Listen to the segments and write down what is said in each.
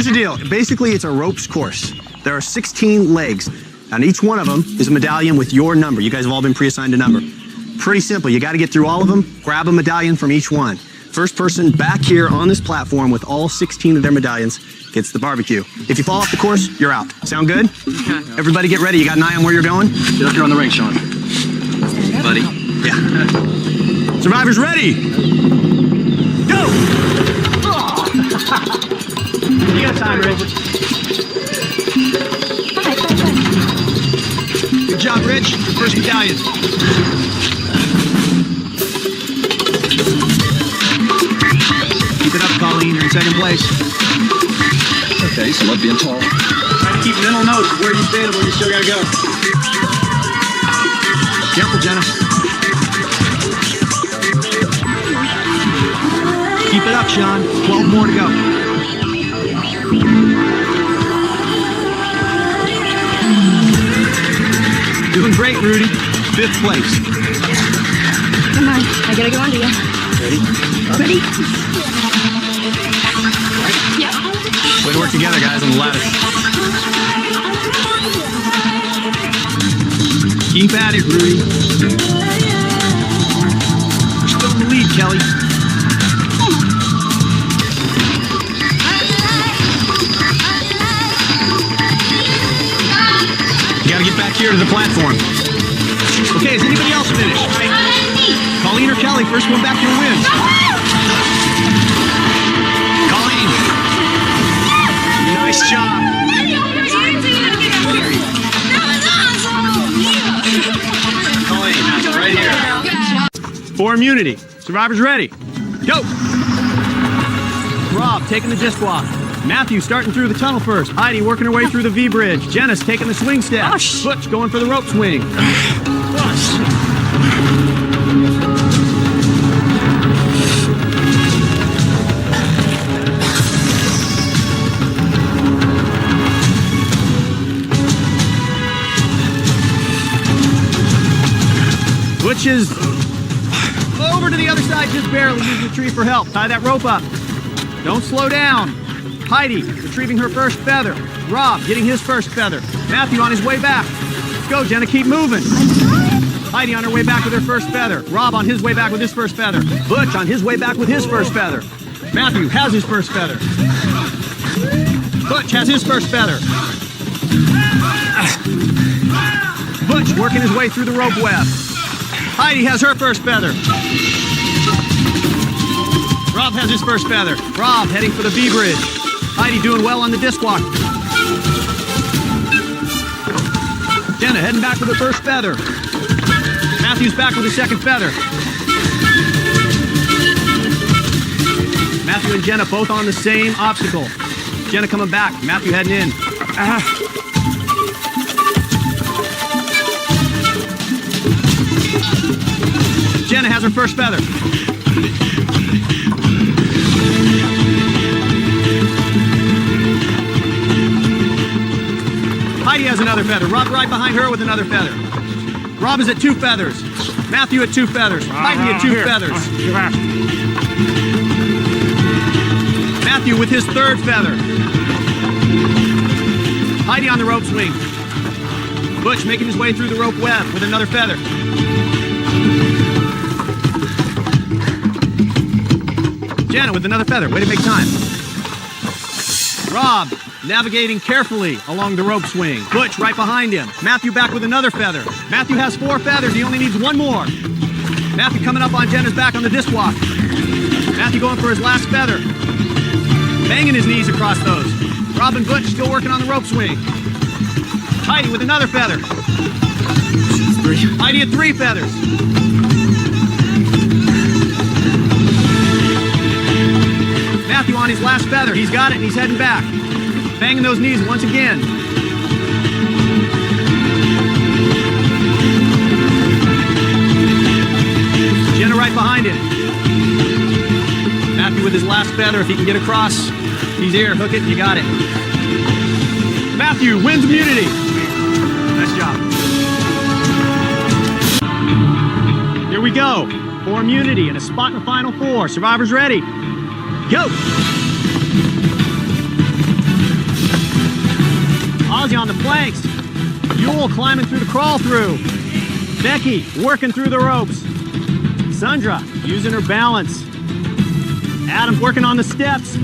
here's the deal. Basically, it's a ropes course. There are 16 legs, and each one of them is a medallion with your number. You guys have all been pre-assigned a number. Pretty simple. You got to get through all of them, grab a medallion from each one. First person back here on this platform with all 16 of their medallions gets the barbecue. If you fall off the course, you're out. Sound good? Everybody get ready. You got an eye on where you're going? Get up here on the ring, Sean. Buddy. Yeah. Survivors ready? Go! You got time, Rich. Good job, Rich. First medallion. Keep it up, Colleen. You're in second place. Okay, so love being tall. Try to keep mental notes of where you stand and where you still gotta go. Careful, Jenna. Keep it up, Sean. 12 more to go. Doing great, Rudy. 5th place. Come on, I gotta go under you. Ready? Ready? Yep. Way to work together, guys, on the ladder. Keep at it, Rudy. You're still in the lead, Kelly. You gotta get back here to the platform. Okay, is anybody else finished? Colleen or Kelly, first one back here wins. Colleen. Nice job. Colleen, right here. For immunity. Survivors ready. Go. Rob taking the disc walk. Matthew starting through the tunnel first. Heidi working her way through the V-bridge. Janice taking the swing step. Butch going for the rope swing. Butch is over to the other side, just barely. Use the tree for help. Tie that rope up. Don't slow down. Heidi retrieving her first feather. Rob getting his first feather. Matthew on his way back. Let's go, Jenna, keep moving. Heidi on her way back with her first feather. Rob on his way back with his first feather. Butch on his way back with his first feather. Matthew has his first feather. Butch has his first feather. Butch working his way through the rope web. Heidi has her first feather. Rob has his first feather. Rob heading for the V-bridge. Heidi doing well on the disc walk. Jenna heading back with her first feather. Matthew's back with his second feather. Matthew and Jenna both on the same obstacle. Jenna coming back. Matthew heading in. Jenna has her first feather. Heidi has another feather. Rob right behind her with another feather. Rob is at 2 feathers. Matthew at 2 feathers. Heidi at 2 feathers. Matthew with his 3rd feather. Heidi on the rope swing. Butch making his way through the rope web with another feather. Jenna with another feather. Way to make time. Rob navigating carefully along the rope swing. Butch right behind him. Matthew back with another feather. Matthew has 4 feathers. He only needs 1 more. Matthew coming up on Jenna's back on the disc walk. Matthew going for his last feather. Banging his knees across those. Rob and Butch still working on the rope swing. Heidi with another feather. Heidi at 3 feathers. Matthew on his last feather. He's got it and he's heading back. Banging those knees once again. Jenna right behind him. Matthew with his last feather. If he can get across, he's here. Hook it, you got it. Matthew wins immunity. Nice job. Here we go. For immunity and a spot in the final 4. Survivors ready. Go! the planks. Yul climbing through the crawl through. Becky working through the ropes. Sandra using her balance. Adam working on the steps.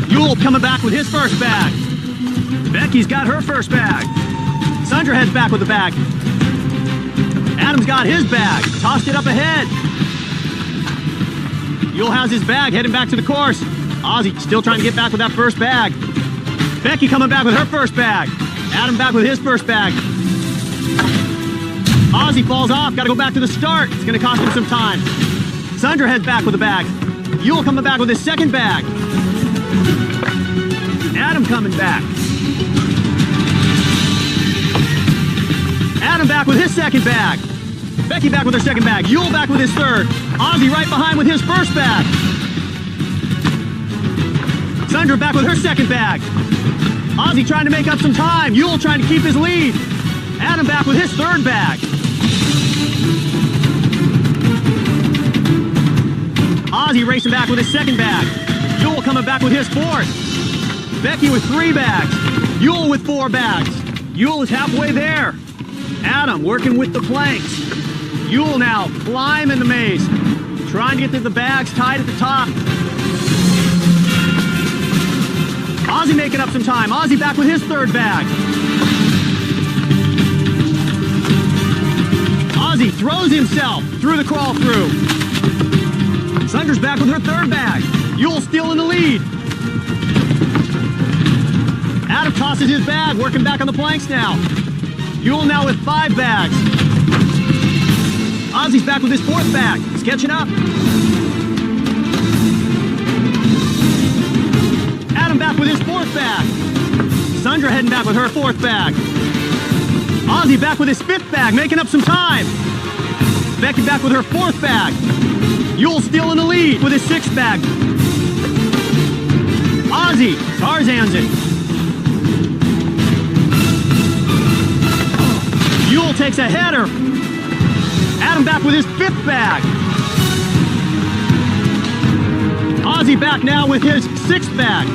Yul coming back with his first bag. Becky's got her first bag. Sandra heads back with the bag. Adam's got his bag. Tossed it up ahead. Yul has his bag heading back to the course. Ozzy still trying to get back with that first bag. Becky coming back with her first bag. Adam back with his first bag. Ozzy falls off. Got to go back to the start. It's going to cost him some time. Sandra heads back with the bag. Yul coming back with his second bag. Adam coming back. Adam back with his second bag. Becky back with her second bag. Yul back with his third. Ozzy right behind with his first bag. Sandra back with her second bag. Ozzy trying to make up some time. Yul trying to keep his lead. Adam back with his third bag. Ozzy racing back with his second bag. Yul coming back with his fourth. Becky with 3 bags. Yul with 4 bags. Yul is halfway there. Adam working with the planks. Yul now climbing the maze. Trying to get to the bags tied at the top. Ozzy making up some time. Ozzy back with his third bag. Ozzy throws himself through the crawl through. Sandra's back with her third bag. Yul still in the lead. Adam tosses his bag, working back on the planks now. Yul now with 5 bags. Ozzy's back with his 4th bag. He's catching up. Adam back with his 4th bag. Sandra heading back with her 4th bag. Ozzy back with his 5th bag, making up some time. Becky back with her 4th bag. Yul still in the lead with his 6th bag. Ozzy Tarzan's it. Yul takes a header. Adam back with his 5th bag. Ozzy back now with his 6th bag.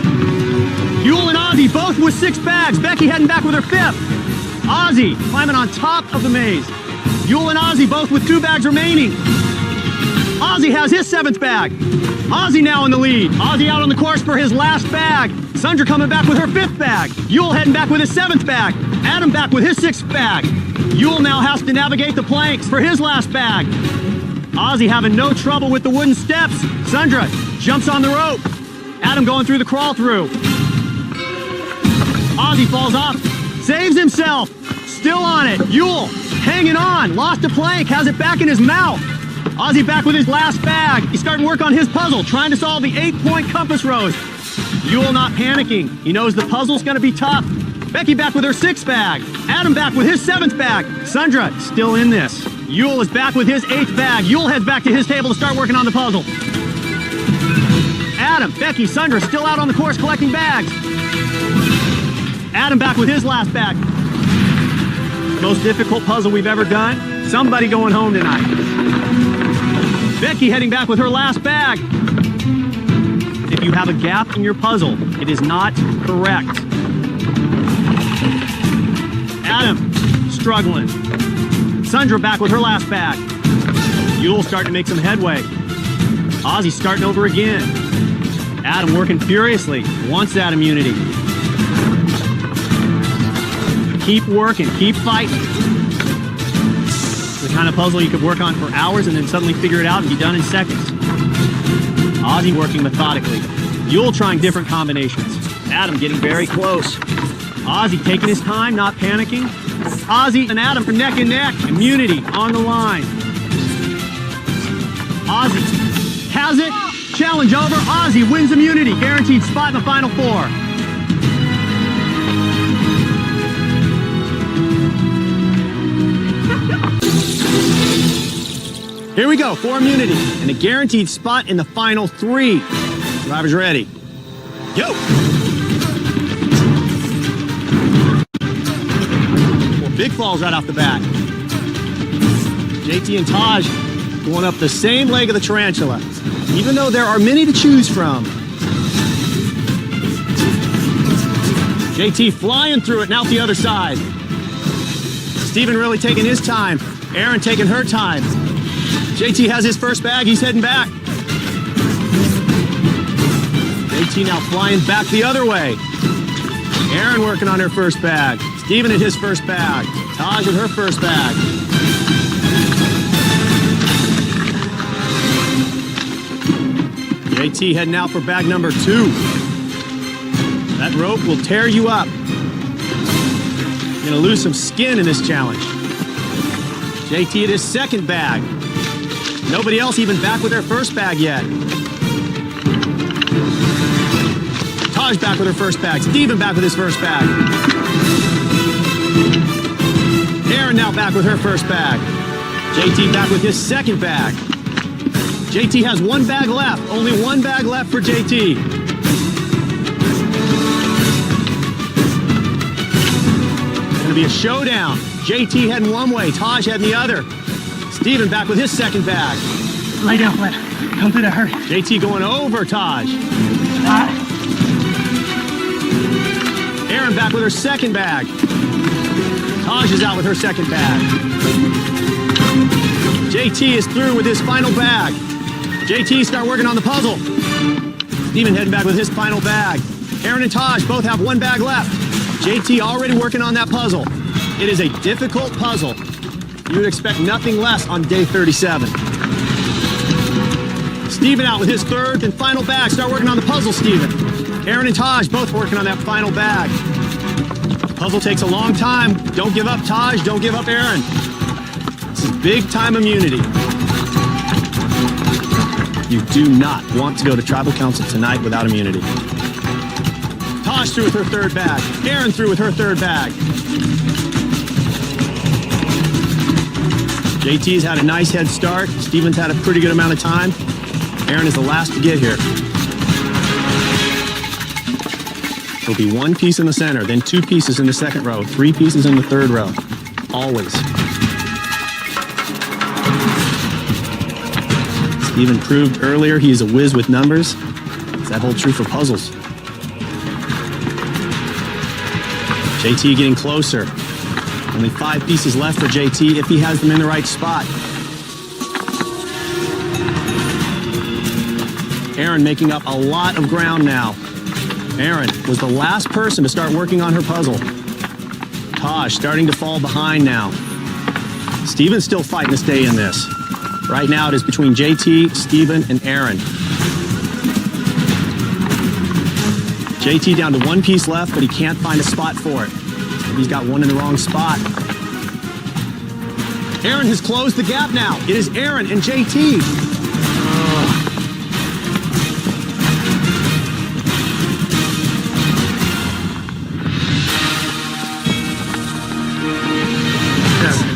Yul and Ozzy both with 6 bags. Becky heading back with her 5th. Ozzy climbing on top of the maze. Yul and Ozzy both with 2 bags remaining. Ozzy has his 7th bag. Ozzy now in the lead. Ozzy out on the course for his last bag. Sandra coming back with her 5th bag. Yul heading back with his 7th bag. Adam back with his 6th bag. Yul now has to navigate the planks for his last bag. Ozzy having no trouble with the wooden steps. Sandra jumps on the rope. Adam going through the crawl through. Ozzy falls off. Saves himself. Still on it. Yul hanging on. Lost a plank. Has it back in his mouth. Ozzy back with his last bag. He's starting to work on his puzzle, trying to solve the 8-point compass rose. Yul not panicking. He knows the puzzle's going to be tough. Becky back with her 6th bag. Adam back with his 7th bag. Sandra still in this. Yul is back with his 8th bag. Yul heads back to his table to start working on the puzzle. Adam, Becky, Sandra still out on the course collecting bags. Adam back with his last bag. Most difficult puzzle we've ever done. Somebody going home tonight. Becky heading back with her last bag. If you have a gap in your puzzle, it is not correct. Adam struggling. Sandra back with her last bag. Yul starting to make some headway. Ozzy starting over again. Adam working furiously. Wants that immunity. Keep working. Keep fighting. The kind of puzzle you could work on for hours and then suddenly figure it out and be done in seconds. Ozzy working methodically. Yul trying different combinations. Adam getting very close. Ozzy taking his time, not panicking. Ozzy and Adam are neck and neck. Immunity on the line. Ozzy has it. Challenge over. Ozzy wins immunity. Guaranteed spot in the Final 4. Here we go, for immunity, and a guaranteed spot in the Final 3. Drivers ready. Go! 4 big falls right off the bat. JT and Taj going up the same leg of the tarantula, even though there are many to choose from. JT flying through it, now to the other side. Steven really taking his time. Erin taking her time. JT has his first bag, he's heading back. JT now flying back the other way. Erin working on her first bag. Steven at his first bag. Taj at her first bag. JT heading out for bag number 2. That rope will tear you up. You're gonna lose some skin in this challenge. JT at his second bag. Nobody else even back with their first bag yet. Taj back with her first bag. Steven back with his first bag. Erin now back with her first bag. JT back with his second bag. JT has one bag left. Only one bag left for JT. It's gonna be a showdown. JT heading one way, Taj heading the other. Steven back with his second bag. Lay down, Flint. Don't do that, hurry. JT going over Taj. Erin back with her second bag. Taj is out with her second bag. JT is through with his final bag. JT start working on the puzzle. Steven heading back with his final bag. Erin and Taj both have one bag left. JT already working on that puzzle. It is a difficult puzzle. You would expect nothing less on day 37. Steven out with his third and final bag. Start working on the puzzle, Steven. Erin and Taj both working on that final bag. Puzzle takes a long time. Don't give up, Taj. Don't give up, Erin. This is big time immunity. You do not want to go to Tribal Council tonight without immunity. Taj through with her third bag. Erin through with her third bag. JT's had a nice head start. Steven's had a pretty good amount of time. Erin is the last to get here. There'll be one piece in the center, then 2 pieces in the second row, 3 pieces in the third row. Always. Steven proved earlier he is a whiz with numbers. Does that hold true for puzzles? JT getting closer. Only 5 pieces left for JT if he has them in the right spot. Erin making up a lot of ground now. Erin was the last person to start working on her puzzle. Taj starting to fall behind now. Steven's still fighting to stay in this. Right now it is between JT, Steven, and Erin. JT down to 1 piece left, but he can't find a spot for it. He's got one in the wrong spot. Erin has closed the gap now. It is Erin and JT.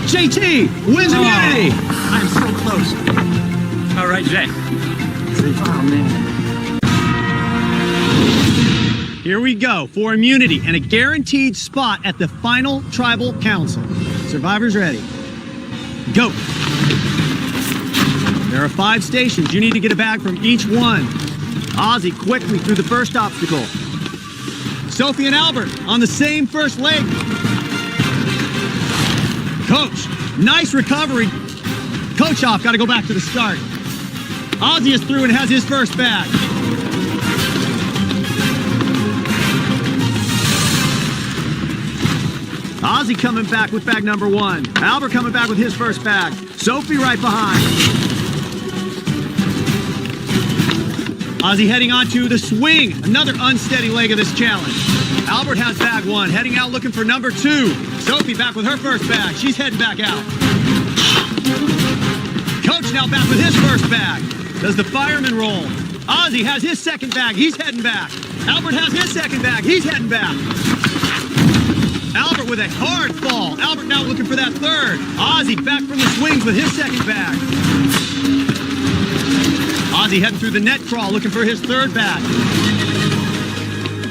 JT wins immunity. I'm so close. All right, Jay. Oh, man. Here we go for immunity and a guaranteed spot at the final Tribal Council. Survivors ready. Go. There are 5 stations. You need to get a bag from each one. Ozzy quickly through the first obstacle. Sophie and Albert on the same first leg. Coach, nice recovery. Coach off, got to go back to the start. Ozzy is through and has his first bag. Ozzy coming back with bag number 1. Albert coming back with his first bag. Sophie right behind. Ozzy heading on to the swing. Another unsteady leg of this challenge. Albert has bag 1, heading out looking for number 2. Sophie back with her first bag. She's heading back out. Coach now back with his first bag. Does the fireman roll? Ozzy has his second bag. He's heading back. Albert has his second bag. He's heading back. Albert with a hard fall. Albert now looking for that third. Ozzy back from the swings with his second bag. Ozzy heading through the net crawl looking for his third bag.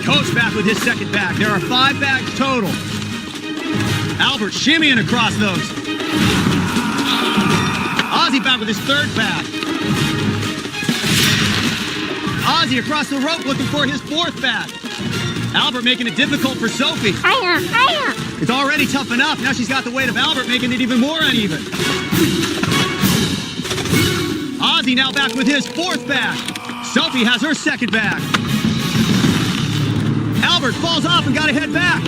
Coach back with his second bag. There are 5 bags total. Albert shimmying across those. Ozzy back with his third bag. Ozzy across the rope looking for his 4th bag. Albert making it difficult for Sophie. It's already tough enough. Now she's got the weight of Albert, making it even more uneven. Ozzy now back with his fourth bag. Sophie has her second bag. Albert falls off and got to head back.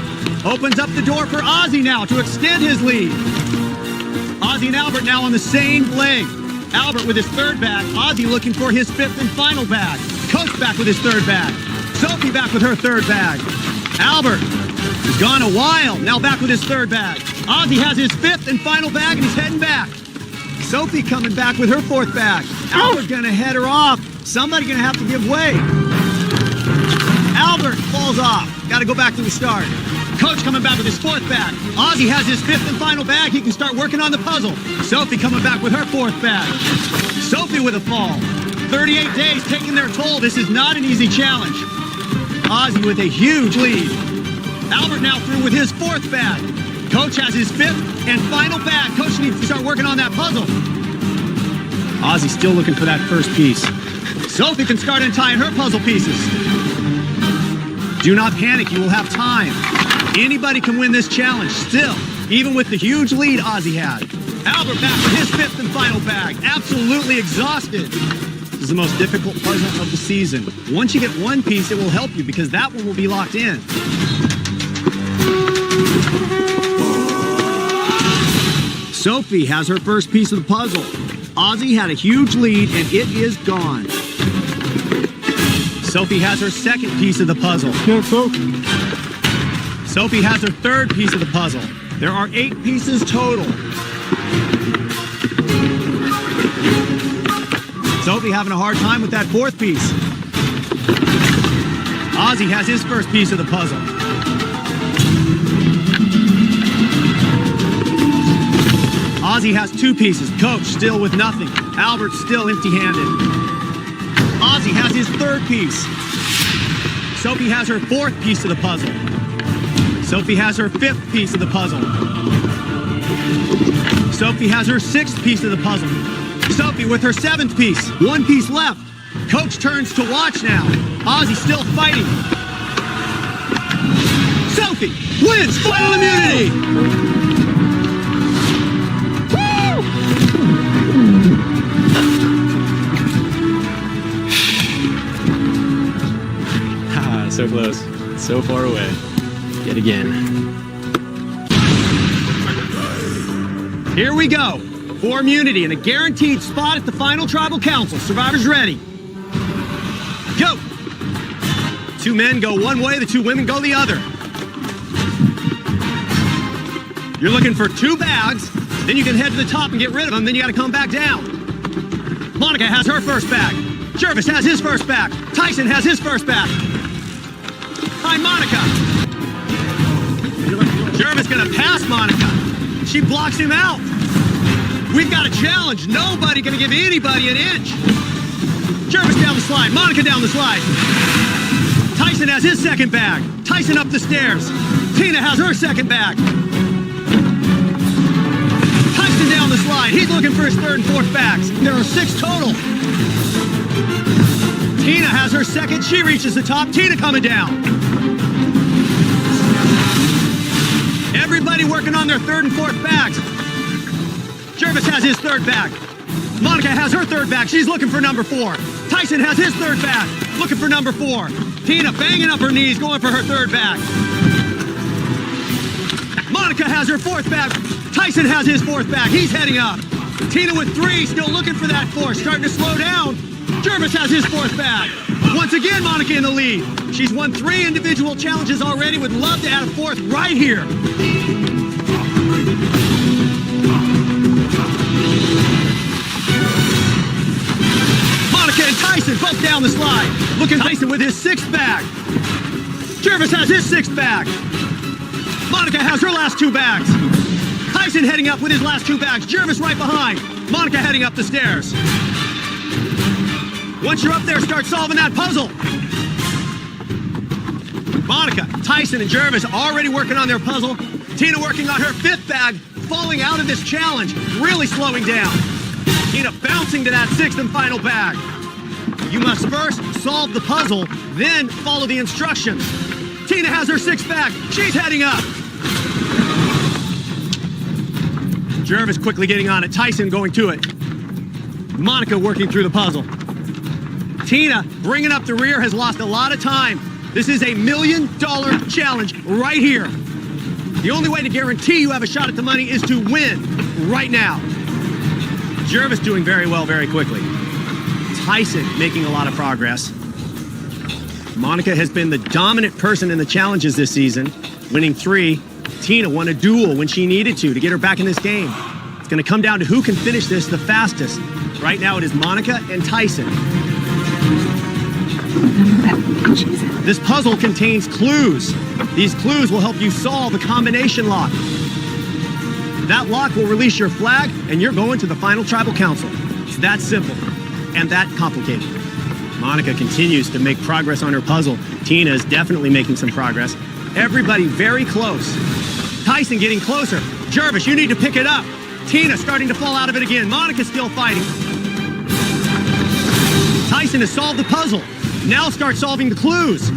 Opens up the door for Ozzy now to extend his lead. Ozzy and Albert now on the same leg. Albert with his third bag. Ozzy looking for his fifth and final bag. Coach back with his third bag. Sophie back with her third bag. Albert has gone a while. Now back with his third bag. Ozzy has his fifth and final bag and he's heading back. Sophie coming back with her fourth bag. Albert gonna head her off. Somebody gonna have to give way. Albert falls off. Gotta go back to the start. Coach coming back with his fourth bag. Ozzy has his fifth and final bag. He can start working on the puzzle. Sophie coming back with her fourth bag. Sophie with a fall. 38 days taking their toll. This is not an easy challenge. Ozzy with a huge lead. Albert now through with his fourth bag. Coach has his fifth and final bag. Coach needs to start working on that puzzle. Ozzy still looking for that first piece. Sophie can start untying her puzzle pieces. Do not panic, you will have time. Anybody can win this challenge still, even with the huge lead Ozzy had. Albert back with his fifth and final bag, absolutely exhausted. This is the most difficult puzzle of the season. Once you get one piece, it will help you because that one will be locked in. Sophie has her first piece of the puzzle. Ozzy had a huge lead and it is gone. Sophie has her second piece of the puzzle. Sophie has her third piece of the puzzle. There are 8 pieces total. Sophie having a hard time with that fourth piece. Ozzy has his first piece of the puzzle. Ozzy has 2 pieces. Coach still with nothing. Albert still empty-handed. Ozzy has his third piece. Sophie has her fourth piece of the puzzle. Sophie has her fifth piece of the puzzle. Sophie has her sixth piece of the puzzle. Sophie with her seventh piece. 1 piece left. Coach turns to watch now. Ozzy still fighting. Sophie wins final immunity! So close, so far away. Yet again. Here we go. For immunity and a guaranteed spot at the final tribal council. Survivors ready. Go! 2 men go one way, the 2 women go the other. You're looking for 2 bags, then you can head to the top and get rid of them, then you gotta come back down. Monica has her first bag. Jervis has his first bag. Tyson has his first bag. Hi, Monica. Jervis gonna pass Monica. She blocks him out. We've got a challenge. Nobody gonna give anybody an inch. Jervis down the slide. Monica down the slide. Tyson has his second bag. Tyson up the stairs. Tina has her second bag. Tyson down the slide. He's looking for his third and fourth bags. There are 6 total. Tina has her second. She reaches the top. Tina coming down. Everybody working on their third and fourth bags. Jervis has his third bag. Monica has her third bag. She's looking for number 4. Tyson has his third bag. Looking for number 4. Tina banging up her knees, going for her third bag. Monica has her fourth bag. Tyson has his fourth bag. He's heading up. Tina with 3, still looking for that 4. Starting to slow down. Jervis has his fourth bag. Once again, Monica in the lead. She's won 3 individual challenges already. Would love to add a 4th right here. Monica and Tyson both down the slide. Looking Tyson with his 6th bag. Jervis has his 6th bag. Monica has her last 2 bags. Tyson heading up with his last 2 bags. Jervis right behind. Monica heading up the stairs. Once you're up there, start solving that puzzle. Monica, Tyson, and Jervis already working on their puzzle. Tina working on her 5th bag, falling out of this challenge, really slowing down. Tina bouncing to that 6th and final bag. You must first solve the puzzle, then follow the instructions. Tina has her six back. She's heading up. Jervis quickly getting on it. Tyson going to it. Monica working through the puzzle. Tina, bringing up the rear, has lost a lot of time. This is $1 million challenge right here. The only way to guarantee you have a shot at the money is to win right now. Jervis doing very well very quickly. Tyson making a lot of progress. Monica has been the dominant person in the challenges this season, winning 3. Tina won a duel when she needed to get her back in this game. It's going to come down to who can finish this the fastest. Right now it is Monica and Tyson. This puzzle contains clues. These clues will help you solve a combination lock. That lock will release your flag, and you're going to the final tribal council. It's that simple and that complicated. Monica continues to make progress on her puzzle. Tina is definitely making some progress. Everybody very close. Tyson getting closer. Jervis, you need to pick it up. Tina starting to fall out of it again. Monica still fighting. Tyson has solved the puzzle. Now start solving the clues.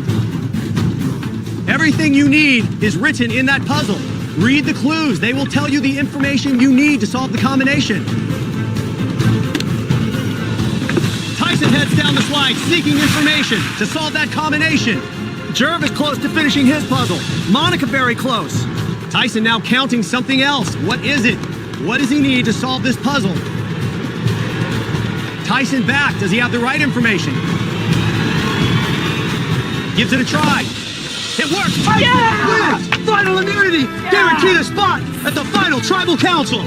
Everything you need is written in that puzzle. Read the clues. They will tell you the information you need to solve the combination. Tyson heads down the slide, seeking information to solve that combination. Jervis close to finishing his puzzle. Monica very close. Tyson now counting something else. What is it? What does he need to solve this puzzle? Tyson back. Does he have the right information? Gives it a try. It works. Tyson wins. Final immunity. Guaranteed a spot at the final tribal council.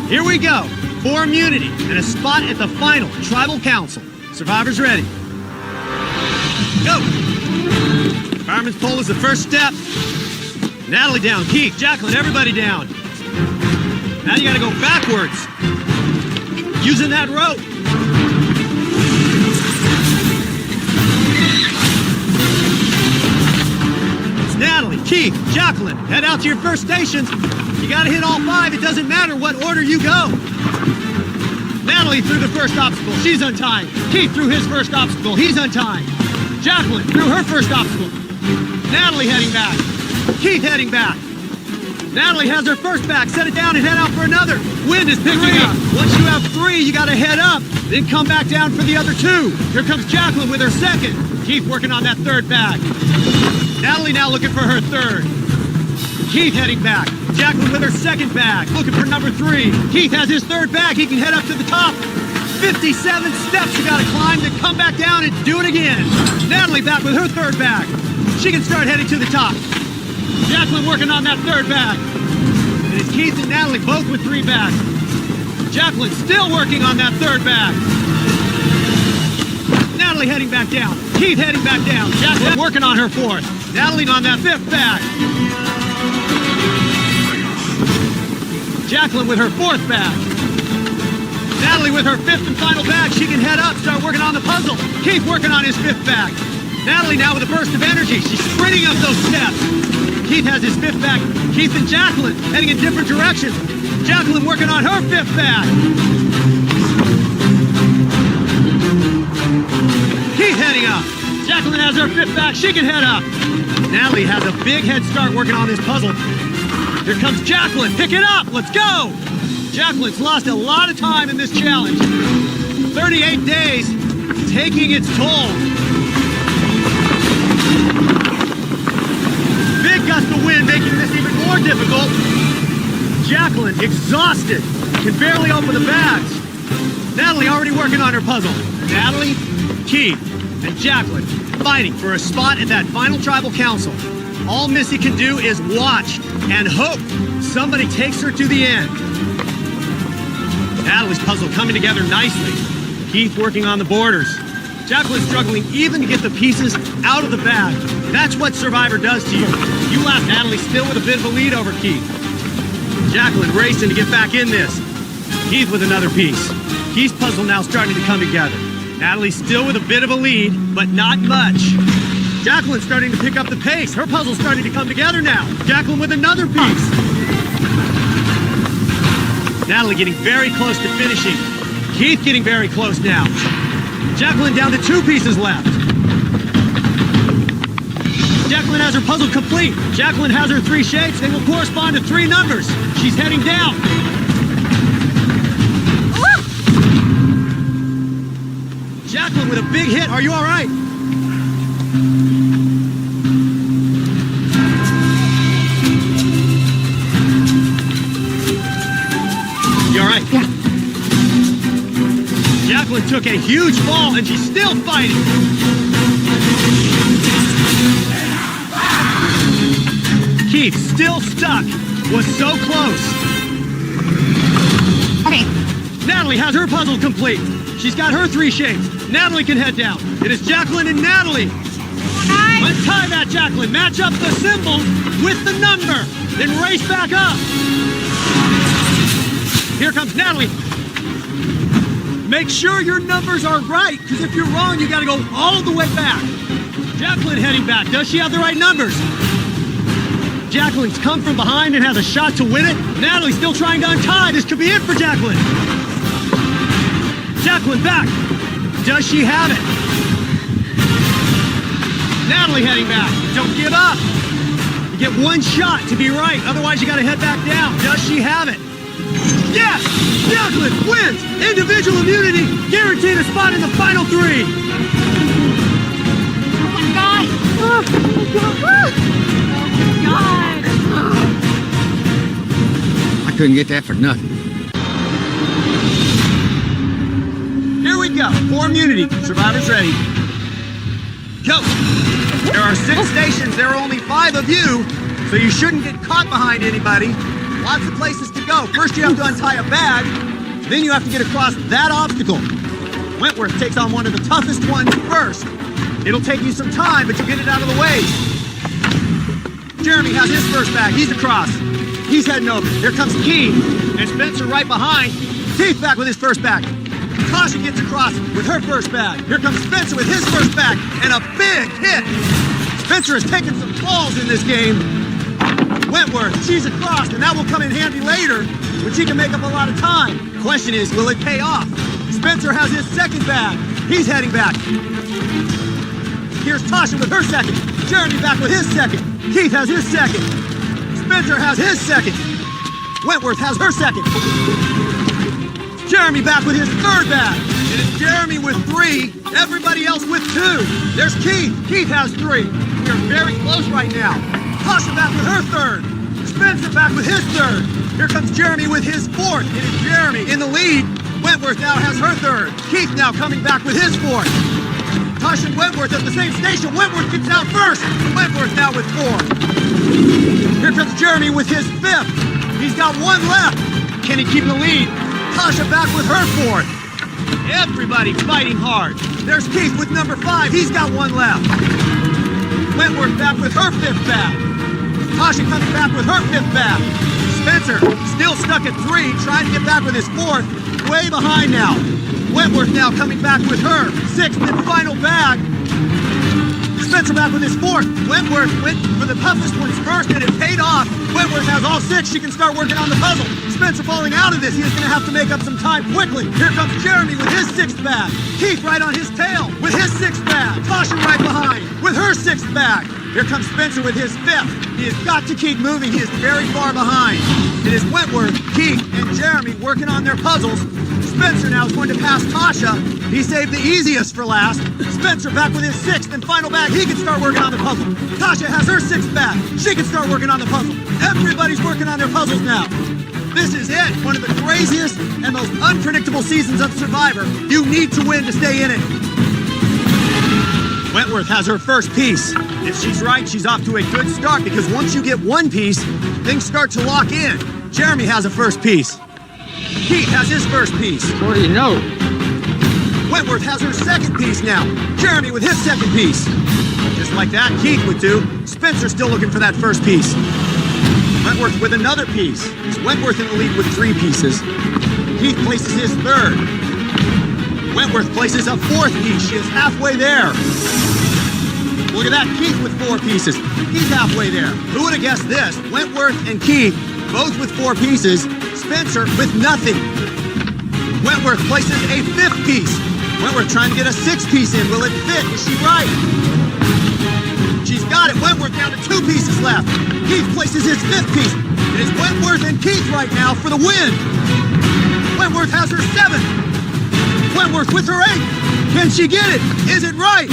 Here we go. For immunity and a spot at the final tribal council. Survivors ready. Go. Fireman's pole is the first step. Natalie down, Keith, Jacqueline, everybody down. Now you gotta go backwards. Using that rope. It's Natalie, Keith, Jacqueline, head out to your first stations. You gotta hit all 5, it doesn't matter what order you go. Natalie through the first obstacle, she's untied. Keith through his first obstacle, he's untied. Jacqueline through her first obstacle. Natalie heading back. Keith heading back. Natalie has her first back. Set it down and head out for another. Wind is picking up. Once you have 3, you got to head up. Then come back down for the other 2. Here comes Jacqueline with her second. Keith working on that third bag. Natalie now looking for her third. Keith heading back. Jacqueline with her second bag. Looking for number 3. Keith has his third bag. He can head up to the top. 57 steps you got to climb, then come back down and do it again. Natalie back with her third bag. She can start heading to the top. Jacqueline working on that third bag. And it's Keith and Natalie both with 3 bags. Jacqueline still working on that third bag. Natalie heading back down. Keith heading back down. Jacqueline working on her 4th. Natalie on that 5th bag. Jacqueline with her 4th bag. Natalie with her 5th and final bag. She can head up, start working on the puzzle. Keith working on his 5th bag. Natalie now with a burst of energy. She's sprinting up those steps. Keith has his 5th bag. Keith and Jacqueline heading in different directions. Jacqueline working on her 5th bag. Keith heading up. Jacqueline has her 5th bag. She can head up. Natalie has a big head start working on this puzzle. Here comes Jacqueline. Pick it up. Let's go. Jacqueline's lost a lot of time in this challenge. 38 days, taking its toll. Big gust of wind making this even more difficult. Jacqueline, exhausted, can barely open the bags. Natalie already working on her puzzle. Natalie, Keith, and Jacqueline fighting for a spot at that final tribal council. All Missy can do is watch and hope somebody takes her to the end. Natalie's puzzle coming together nicely. Keith working on the borders. Jacqueline struggling even to get the pieces out of the bag. That's what Survivor does to you. You left Natalie still with a bit of a lead over Keith. Jacqueline racing to get back in this. Keith with another piece. Keith's puzzle now starting to come together. Natalie still with a bit of a lead, but not much. Jacqueline starting to pick up the pace. Her puzzle's starting to come together now. Jacqueline with another piece. Natalie getting very close to finishing. Keith getting very close now. Jacqueline down to 2 pieces left. Jacqueline has her puzzle complete. Jacqueline has her 3 shapes. They will correspond to 3 numbers. She's heading down. Jacqueline with a big hit. Are you all right? You all right? Yeah. Jacqueline took a huge fall and she's still fighting. Keith still stuck. Was so close. Okay. Natalie has her puzzle complete. She's got her 3 shapes. Natalie can head down. It is Jacqueline and Natalie. Untie that, Jacqueline. Match up the symbol with the number. Then race back up. Here comes Natalie. Make sure your numbers are right, because if you're wrong, you got to go all the way back. Jacqueline heading back. Does she have the right numbers? Jacqueline's come from behind and has a shot to win it. Natalie's still trying to untie. This could be it for Jacqueline. Jacqueline back. Does she have it? Natalie heading back. Don't give up. You get 1 shot to be right. Otherwise, you got to head back down. Does she have it? Yes! Jacqueline wins! Individual immunity, guaranteed a spot in the final 3. Oh my god. Oh my god. I couldn't get that for nothing. Here we go. For immunity. Survivors ready. Go! There are 6 stations. There are only 5 of you, so you shouldn't get caught behind anybody. Lots of places to go. First, you have to untie a bag. Then you have to get across that obstacle. Wentworth takes on one of the toughest ones first. It'll take you some time, but you'll get it out of the way. Jeremy has his first bag. He's across. He's heading over. Here comes Keith and Spencer right behind. Keith back with his first bag. Tasha gets across with her first bag. Here comes Spencer with his first bag, and a big hit. Spencer has taken some falls in this game. Wentworth, she's across, and that will come in handy later, but she can make up a lot of time. Question is, will it pay off? Spencer has his second bag. He's heading back. Here's Tasha with her second. Jeremy back with his second. Keith has his second. Spencer has his second. Wentworth has her second. Jeremy back with his third bag. It is Jeremy with 3, everybody else with 2. There's Keith. Keith has 3. We are very close right now. Tasha back with her third. Spencer back with his third. Here comes Jeremy with his 4th. It is Jeremy in the lead. Wentworth now has her 3rd. Keith now coming back with his 4th. Tasha and Wentworth at the same station. Wentworth gets out first. Wentworth now with 4. Here comes Jeremy with his 5th. He's got 1 left. Can he keep the lead? Tasha back with her 4th. Everybody fighting hard. There's Keith with number 5. He's got 1 left. Wentworth back with her 5th bag. Tasha coming back with her 5th bag. Spencer still stuck at 3, trying to get back with his 4th. Way behind now. Wentworth now coming back with her 6th and final bag. Spencer back with his 4th. Wentworth went for the toughest ones first, and it paid off. Wentworth has all 6. She can start working on the puzzle. Spencer falling out of this. He is going to have to make up some time quickly. Here comes Jeremy with his 6th bag. Keith right on his tail with his 6th bag. Tasha right behind with her 6th bag. Here comes Spencer with his 5th. He has got to keep moving. He is very far behind. It is Wentworth, Keith, and Jeremy working on their puzzles. Spencer now is going to pass Tasha. He saved the easiest for last. Spencer back with his 6th and final bag. He can start working on the puzzle. Tasha has her 6th bag. She can start working on the puzzle. Everybody's working on their puzzles now. This is it. One of the craziest and most unpredictable seasons of Survivor. You need to win to stay in it. Wentworth has her first piece. If she's right, she's off to a good start, because once you get 1 piece, things start to lock in. Jeremy has a first piece. Keith has his first piece. What do you know? Wentworth has her second piece now. Jeremy with his second piece. Just like that, Keith with 2. Spencer still looking for that first piece. Wentworth with another piece. It's Wentworth in the lead with 3 pieces. Keith places his 3rd. Wentworth places a 4th piece. She is halfway there. Look at that, Keith with 4 pieces. He's halfway there. Who would have guessed this? Wentworth and Keith, both with 4 pieces. Spencer with nothing. Wentworth places a 5th piece. Wentworth trying to get a 6th piece in. Will it fit? Is she right? She's got it. Wentworth down to 2 pieces left. Keith places his 5th piece. It is Wentworth and Keith right now for the win. Wentworth has her 7th. Wentworth with her 8th. Can she get it? Is it right?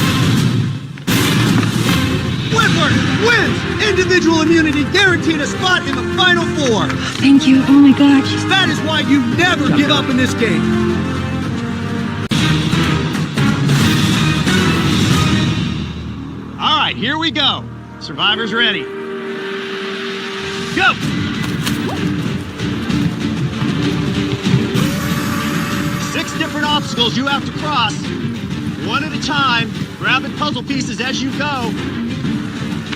Wentworth wins! Individual immunity, guaranteed a spot in the final 4. Thank you. Oh my gosh. That is why you never give up in this game. All right, here we go. Survivors ready. Go! Six different obstacles you have to cross, one at a time, grabbing puzzle pieces as you go.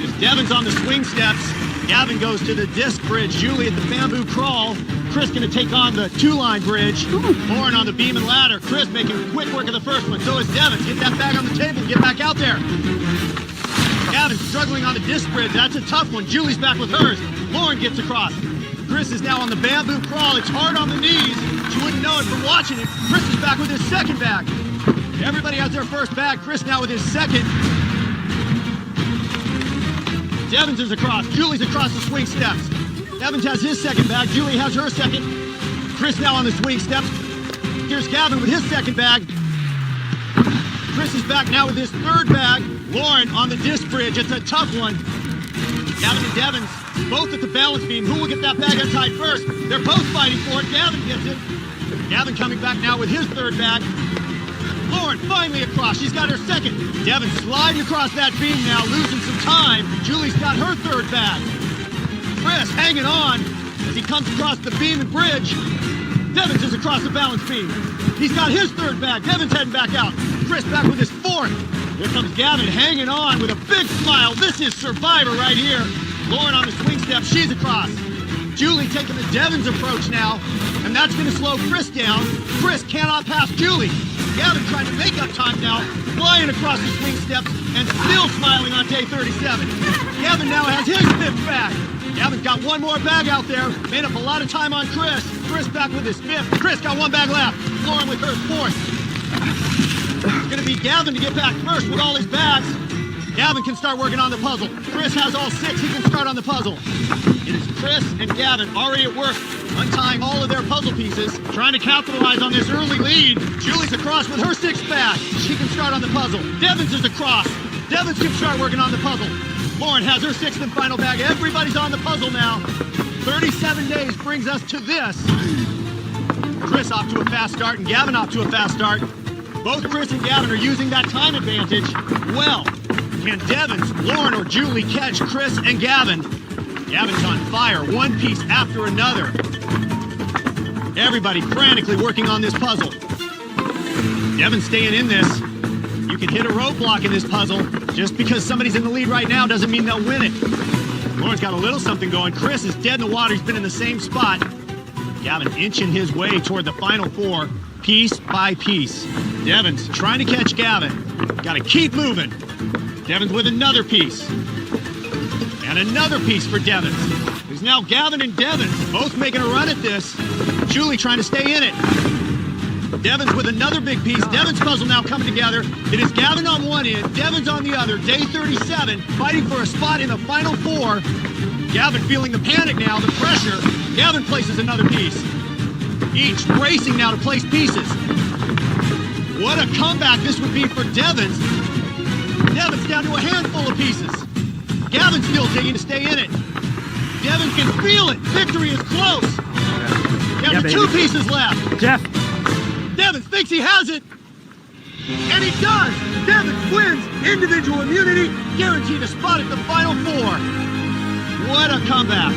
As Devin's on the swing steps, Gavin goes to the disc bridge, Julie at the bamboo crawl, Chris gonna take on the 2-line bridge, Lauren on the beam and ladder, Chris making quick work of the first one, so is Devin. Get that bag on the table, get back out there. Gavin struggling on the disc bridge, that's a tough one. Julie's back with hers. Lauren gets across. Chris is now on the bamboo crawl, it's hard on the knees. She wouldn't know it from watching it. Chris is back with his second bag. Everybody has their first bag. Chris now with his second. Devins is across. Julie's across the swing steps. Devins has his second bag. Julie has her second. Chris now on the swing steps. Here's Gavin with his second bag. Chris is back now with his third bag. Lauren on the disc bridge. It's a tough one. Gavin and Devins both at the balance beam. Who will get that bag untied first? They're both fighting for it. Gavin gets it. Gavin coming back now with his third bag. Lauren finally across. She's got her second. Devin sliding across that beam now, losing some time. Julie's got her third bag. Chris hanging on as he comes across the beam and bridge. Devins is across the balance beam. He's got his third bag. Devin's heading back out. Chris back with his 4th. Here comes Gavin hanging on with a big smile. This is Survivor right here. Lauren on the swing step. She's across. Julie taking the Devins approach now, and that's going to slow Chris down. Chris cannot pass Julie. Gavin trying to make up time now, flying across the swing steps and still smiling on day 37. Gavin now has his 5th bag. Gavin's got one more bag out there, made up a lot of time on Chris. Chris back with his 5th. Chris got one bag left. Lauren with her 4th. It's going to be Gavin to get back first with all his bags. Gavin can start working on the puzzle. Chris has all 6. He can start on the puzzle. It is Chris and Gavin already at work, untying all of their puzzle pieces, trying to capitalize on this early lead. Julie's across with her 6th bag. She can start on the puzzle. Devins is across. Devins can start working on the puzzle. Lauren has her 6th and final bag. Everybody's on the puzzle now. 37 days brings us to this. Chris off to a fast start and Gavin off to a fast start. Both Chris and Gavin are using that time advantage well. Can Devins, Lauren, or Julie catch Chris and Gavin? Gavin's on fire, one piece after another. Everybody frantically working on this puzzle. Devin's staying in this. You can hit a roadblock in this puzzle. Just because somebody's in the lead right now doesn't mean they'll win it. Lauren's got a little something going. Chris is dead in the water. He's been in the same spot. Gavin inching his way toward the final 4, piece by piece. Devins trying to catch Gavin. Got to keep moving. Devins with another piece. And another piece for Devins. There's now Gavin and Devins both making a run at this. Julie trying to stay in it. Devins with another big piece. Devins' puzzle now coming together. It is Gavin on one end, Devins on the other. Day 37, fighting for a spot in the final 4. Gavin feeling the panic now, the pressure. Gavin places another piece. Each racing now to place pieces. What a comeback this would be for Devins. Devin's down to a handful of pieces. Gavin's still digging to stay in it. Devin can feel it. Victory is close. Devin, 2 pieces left. Jeff. Devins thinks he has it. And he does. Devins wins individual immunity, guaranteed a spot at the final 4. What a comeback.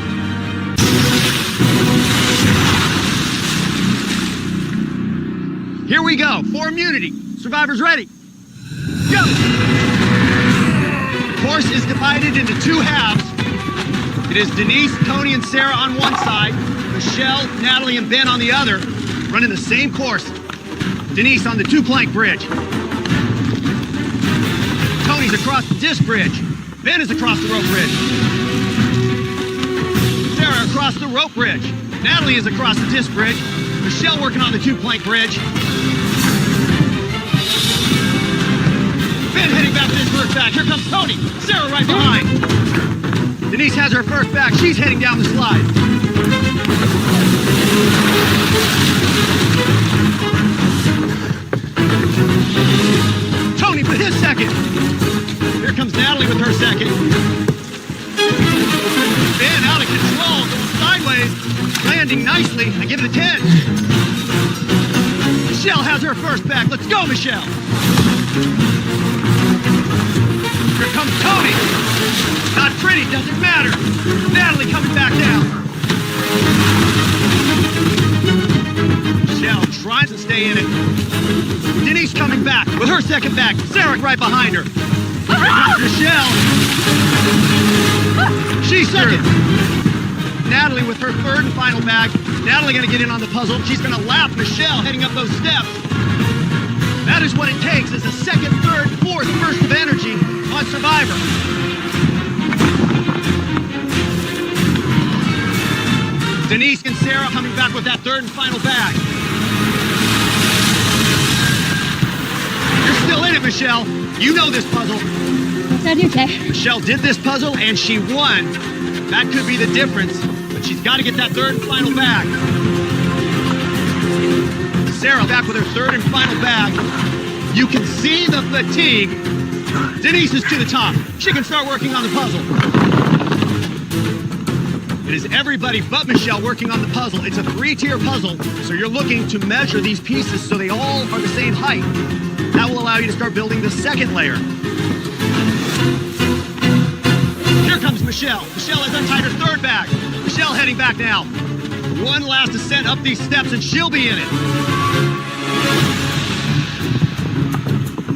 Here we go, for immunity. Survivors ready. Go! The course is divided into 2 halves. It is Denise, Tony, and Sarah on one side, Michelle, Natalie, and Ben on the other, running the same course. Denise on the 2-plank bridge. Tony's across the disc bridge. Ben is across the rope bridge. Sarah across the rope bridge. Natalie is across the disc bridge. Michelle working on the 2-plank bridge. Ben heading back to his first back. Here comes Tony. Sarah right behind. Denise has her first back. She's heading down the slide. Tony with his second. Here comes Natalie with her second. Ben out of control, going sideways, landing nicely. I give it a 10. Michelle has her first back. Let's go, Michelle. Here comes Tony. Not pretty, doesn't matter. Natalie coming back down. Michelle tries to stay in it. Denise coming back with her second back. Sarah right behind her. Here comes Michelle. She's second. Natalie with her third and final bag. Natalie gonna get in on the puzzle. She's gonna lap Michelle heading up those steps. That is what it takes as a second, third, fourth burst of energy on Survivor. Denise and Sarah coming back with that third and final bag. You're still in it, Michelle. You know this puzzle. No, you're okay. Michelle did this puzzle and she won. That could be the difference, but she's got to get that third and final bag. Sarah back with her third and final bag. You can see the fatigue. Denise is to the top. She can start working on the puzzle. It is everybody but Michelle working on the puzzle. It's a 3-tier puzzle, so you're looking to measure these pieces so they all are the same height. That will allow you to start building the second layer. Here comes Michelle. Michelle has untied her third bag. Michelle heading back now. One last ascent up these steps and she'll be in it.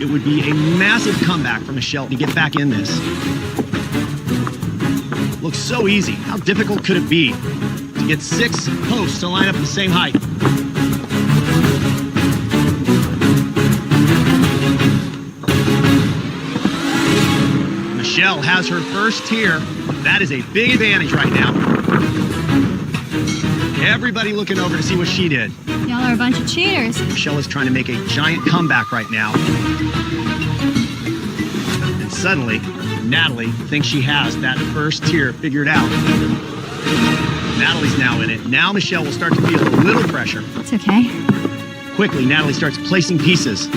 It would be a massive comeback for Michelle to get back in this. Looks so easy. How difficult could it be to get 6 posts to line up the same height? Michelle has her first tier. That is a big advantage right now. Everybody looking over to see what she did. Y'all are a bunch of cheaters. Michelle is trying to make a giant comeback right now. And suddenly, Natalie thinks she has that first tier figured out. Natalie's now in it. Now Michelle will start to feel a little pressure. It's okay. Quickly, Natalie starts placing pieces.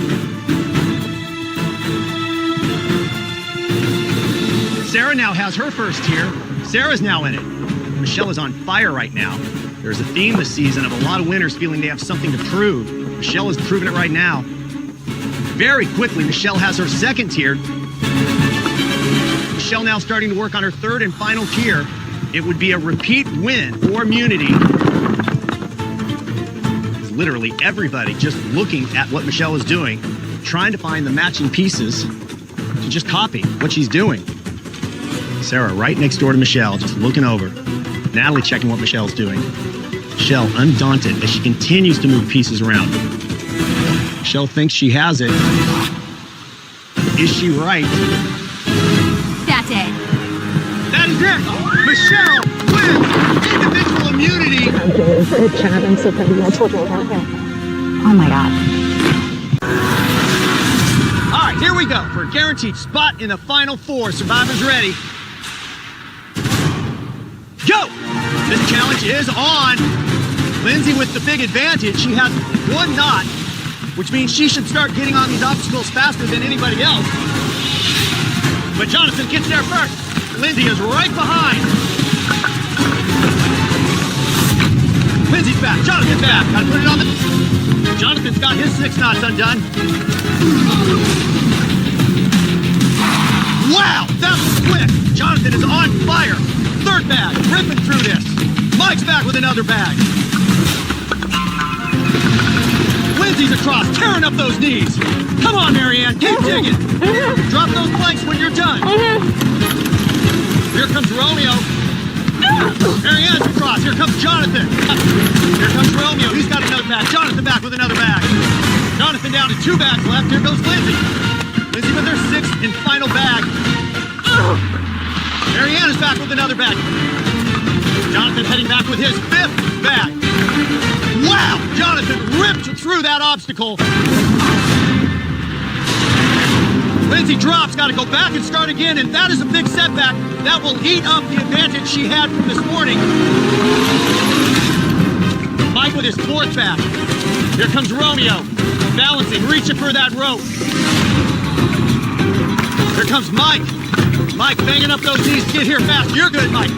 Sarah now has her first tier. Sarah's now in it. Michelle is on fire right now. There's a theme this season of a lot of winners feeling they have something to prove. Michelle is proving it right now. Very quickly, Michelle has her second tier. Michelle now starting to work on her third and final tier. It would be a repeat win for immunity. It's literally everybody just looking at what Michelle is doing, trying to find the matching pieces to just copy what she's doing. Sarah right next door to Michelle, just looking over. Natalie checking what Michelle's doing. Michelle undaunted as she continues to move pieces around. Michelle thinks she has it. Is she right? That's it. That is it! Michelle wins individual immunity! I'm so proud of you. I told you about him. Oh my God. All right, here we go for a guaranteed spot in the final 4. Survivors ready. Go! This challenge is on. Lindsay with the big advantage. She has 1 knot, which means she should start getting on these obstacles faster than anybody else. But Jonathan gets there first. Lindsay is right behind. Lindsay's back. Jonathan's back. Gotta put it on the... Jonathan's got his 6 knots undone. Wow, that was quick. Jonathan is on fire. Third bag, ripping through this. Mike's back with another bag. Lindsay's across, tearing up those knees. Come on, Marianne, keep digging. Drop those planks when you're done. Here comes Romeo. Marianne's across. Here comes Jonathan. Here comes Romeo. He's got another bag. Jonathan back with another bag. Jonathan down to 2 bags left. Here goes Lindsay. Lindsay with her 6th and final bag. Marianne is back with another bag. Jonathan heading back with his 5th bag. Wow! Jonathan ripped through that obstacle. Lindsay drops, got to go back and start again, and that is a big setback. That will eat up the advantage she had from this morning. Mike with his 4th bag. Here comes Romeo, balancing, reaching for that rope. Here comes Mike. Mike banging up those knees to get here fast. You're good, Mike.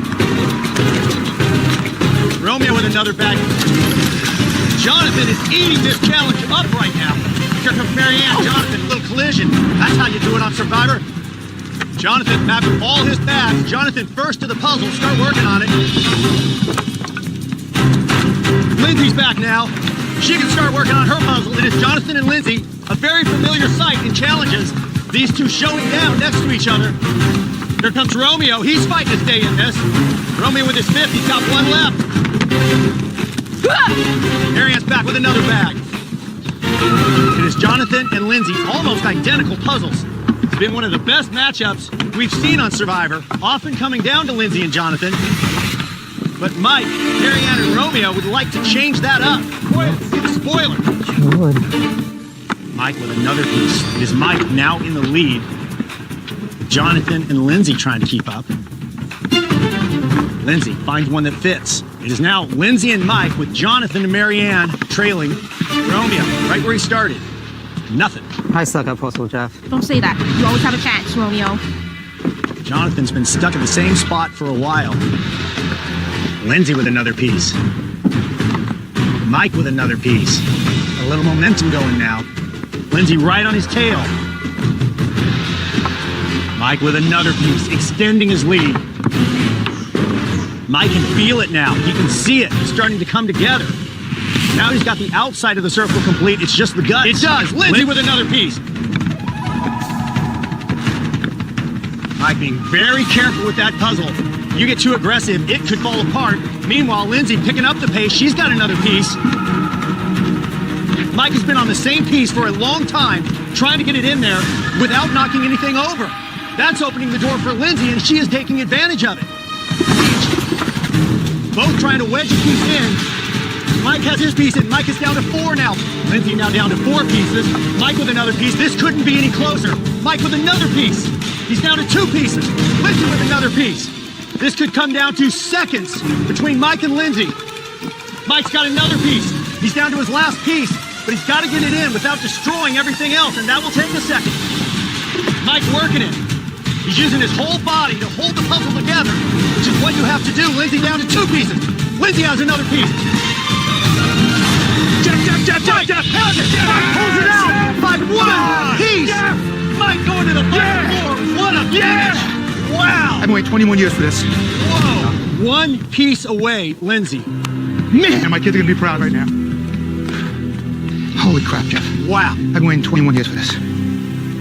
Romeo with another bag. Jonathan is eating this challenge up right now. Here comes Marianne. Jonathan, a little collision. That's how you do it on Survivor. Jonathan back with all his bags. Jonathan first to the puzzle. Start working on it. Lindsay's back now. She can start working on her puzzle. It is Jonathan and Lindsay, a very familiar sight in challenges. These two showing down next to each other. Here comes Romeo. He's fighting to stay in this. Romeo with his 5th. He's got 1 left. Marianne's back with another bag. It is Jonathan and Lindsay, almost identical puzzles. It's been one of the best matchups we've seen on Survivor, often coming down to Lindsay and Jonathan. But Mike, Marianne, and Romeo would like to change that up. Spoiler. Mike with another piece. It is Mike now in the lead. Jonathan and Lindsay trying to keep up. Lindsay finds one that fits. It is now Lindsay and Mike with Jonathan and Marianne trailing Romeo right where he started. Nothing. I suck at puzzle, Jeff. Don't say that. You always have a chance, Romeo. Jonathan's been stuck in the same spot for a while. Lindsay with another piece. Mike with another piece. A little momentum going now. Lindsay right on his tail. Mike with another piece, extending his lead. Mike can feel it now. He can see it. It's starting to come together. Now he's got the outside of the circle complete. It's just the guts. It does. Lindsay with another piece. Mike being very careful with that puzzle. You get too aggressive, it could fall apart. Meanwhile, Lindsay picking up the pace. She's got another piece. Mike has been on the same piece for a long time, trying to get it in there without knocking anything over. That's opening the door for Lindsay, and she is taking advantage of it. Both trying to wedge a piece in. Mike has his piece in. Mike is down to 4 now. Lindsay now down to 4 pieces. Mike with another piece. This couldn't be any closer. Mike with another piece. He's down to 2 pieces. Lindsay with another piece. This could come down to seconds between Mike and Lindsay. Mike's got another piece. He's down to his last piece, but he's got to get it in without destroying everything else, and that will take a second. Mike working it. He's using his whole body to hold the puzzle together, which is what you have to do. Lindsay down to 2 pieces. Lindsay has another piece. Jeff, Mike pulls it out by 1 piece. Mike going to the final 4. What a finish. Wow. I've been waiting 21 years for this. Whoa. 1 piece away, Lindsay. Man, my kids are gonna be proud right now. Holy crap, Jeff. Wow. I've been waiting 21 years for this.